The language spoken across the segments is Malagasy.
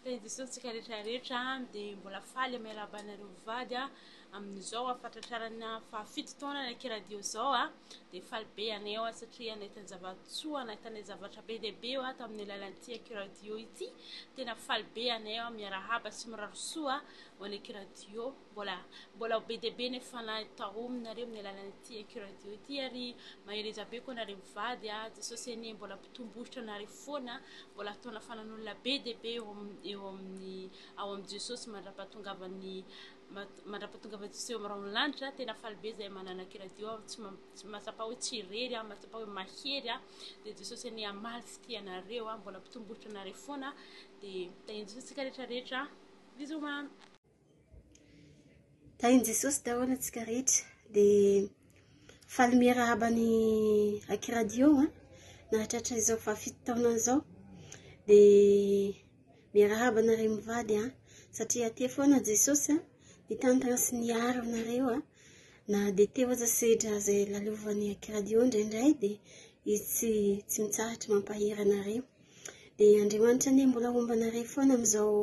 Tendisontsika rehetrarehetra dia mbola faly miarabanareo vady amin'izao afatratrarana fahafito taona ny radio zao dia faly be anay satria nahitany zavatsoa nahitany zavatra be dia be tamin'ny alalan'ity radio ity tena faly be anay miarahaba sy mirarosoa ho anay radio mbola be dia be nefa nahitahominareo amin'ny alalan'ity radio ity ary mahereza be koa nareo vady Jesosy anie mbola mpitombohitra nareo foana mbola taona fanan'olona be dia be eo amin'ny ao amin'ny Jesosy mandrapahatongavany Jesosy eo amin'ny lanitra tena faly be zay mananaki radio tsy mahatsapa hoe tsy irery mahatsapa hoe mahery dia Jesosy anie amaly fitianareo mbola mpitombohitra nareo foana dia tahiny Jesosy rehetrarehetra bisous mamy tahiny Jesosy daholo antsika rehetra dia faly miarahaba ny aki radio nahatratra izao fahafito taona zao dia miarahaba nareo mivady satria aty foana Jesosy nitantana sy niaro nareo na dia teo aza sedra zay lalovany aki radio indraindray dia izy tsy mitsahatra mampahery anareo dia Andriamanitra anie mbola omba nareo foana amin'izao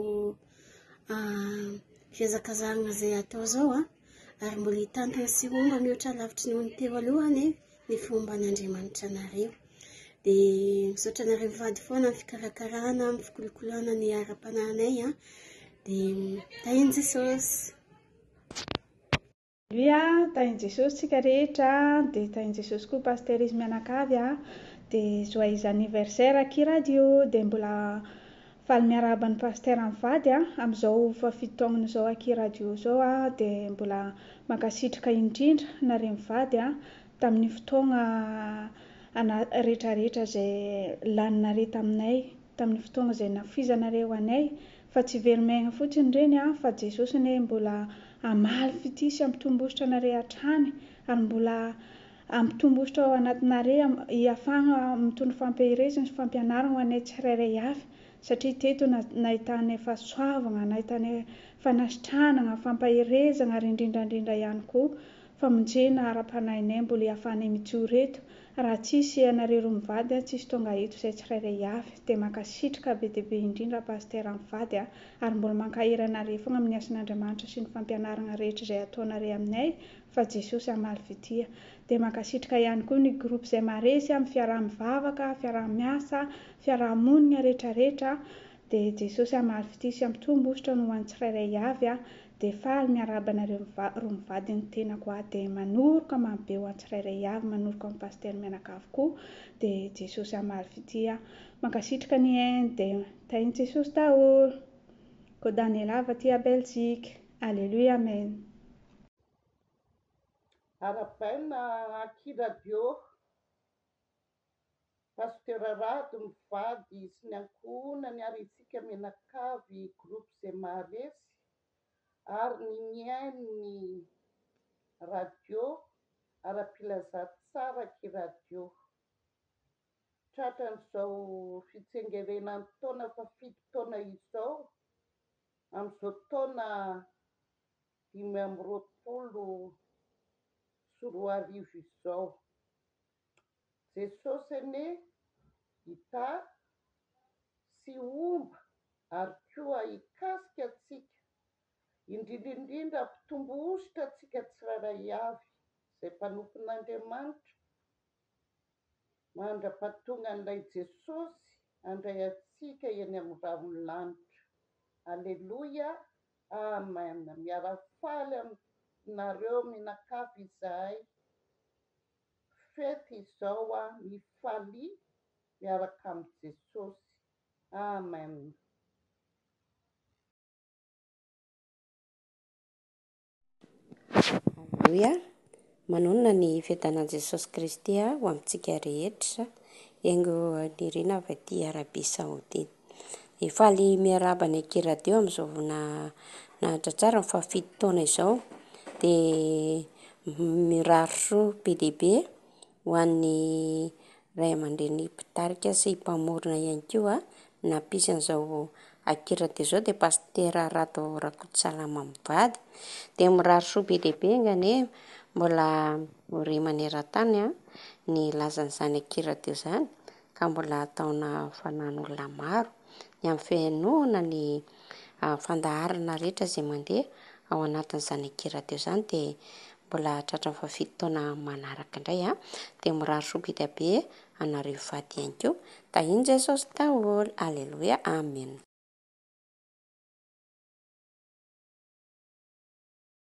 fiazakazahana zay atao zao ary mbola hitantana sy omba mihoatra lavitry ny teo alohany ny fomban'Andriamanitra nareo dia misaotra nareo mivady foana amin'ny fikarakarana amin'ny fikolokolana ny ara-pananay dia tahiny Jesosy tahiny Jesosy tsika rehetra dia tahiny Jesosy koa pasterisme mianakavy dia joyeux anniversaire aki radio dia mbola faly miarahaba ny pastera mivady amin'izao fahafito taonany zao aki radio zao dia mbola mankasitraka indrindra nareo mivady tamin'ny fotoagna rehetrarehetra zay laninareo tamin'ny fotoagna zay nafizanareo anay fa tsy verimaigna fotsiny reny fa Jesosy anie mbola amaly fitisy ampitombosotra nareo hatrany ary mbola ampitombosotra ao anatinareo hiafagna mitondra fampiherezana sy fampianarana ho anay tsirairay avy satria teto nahitanay fahasoavana nahitanay fanasitranana fampaherezana ary indrindrandrindra ihany koa famonjena ara-panahinay mbola hiafanay mitsoreto raha tsisy anareo roa mivady tsisy tonga eto izay tsirairay avy dia mankasitraka be dia be indrindra pastera mivady ary mbola mankahery anareo foana amin'ny asin'Andriamanitra sy ny fampianarana rehetra izay ataonareo aminay fa Jesosy amaly fitia dia mankasitraka ihany koa ny groupe izay maresy amin'ny fiaraha-mivavaka fiaraha-miasa fiaraha-monina rehetrarehetra dia Jesosy amaly fitia sy ampitombosotra no hoan'ny tsirairay avy dia faly miarahaba nareo roa mivady ny tenako dia manoroka marobe ho an'ny tsirairay avy manoroka amin'ny pastera mianakavy koa dia Jesosy amaly fitia mankasitraka ny Inde dia tahiny Jesosy daholo ko Daniela aty à Belgique alléluia amen Arabaina aki radio pastera rado mivady sy ny ankohonany ary itsika mianakavy groupe izay maharesy ary ny miainy radio ara-pilazà tsara ki radio tratran'izao fitsengerenan'ny taona fafito taona izao amin'izao taona 2020 sy 2020 izao Jesosy anie hita sy omba ary koa hikasika atsika indrindraindrindra mpitombosotra atsika tsirairay avy izay mpanompon'Andriamanitra mandra-pahatonga an'ilay Jesosy handray atsika eny amin'ny ravin'ny lanitra alleluia amen miarafaly aminareo mianakavy izahay fety izao mifaly miaraka amin'ny Jesosy amen Alleluia manonona ny fetan'i Jesosy Kristy ho amintsika rehetra engo nirina avy aty Arabia Saodita ifaly miarahaba ny aki radio amin'izao nahatra tsara ny fahafito taona izao dia mirarosoa be dia be ho an'ny ray aman-dreny mpitarika sy mpamorona ihany koa nampisy an'izao aki radio izao dia pastera Rado Rakotosalama mivady dia mirarosoa be dia be ngane mbola ore maneran-tany ny lazan'izany aki radio izany ka mbola ataona fanan'olona maro ny amin'ny fiainoana ny fandaharana rehetra izay mandeha ao anatin'izany akiradio izany dia mbola tratra faafito taona manaraka indray dia mirary sobika be anareo vady ihany koa. Da in Jesosy daholo. Aleloia, amen.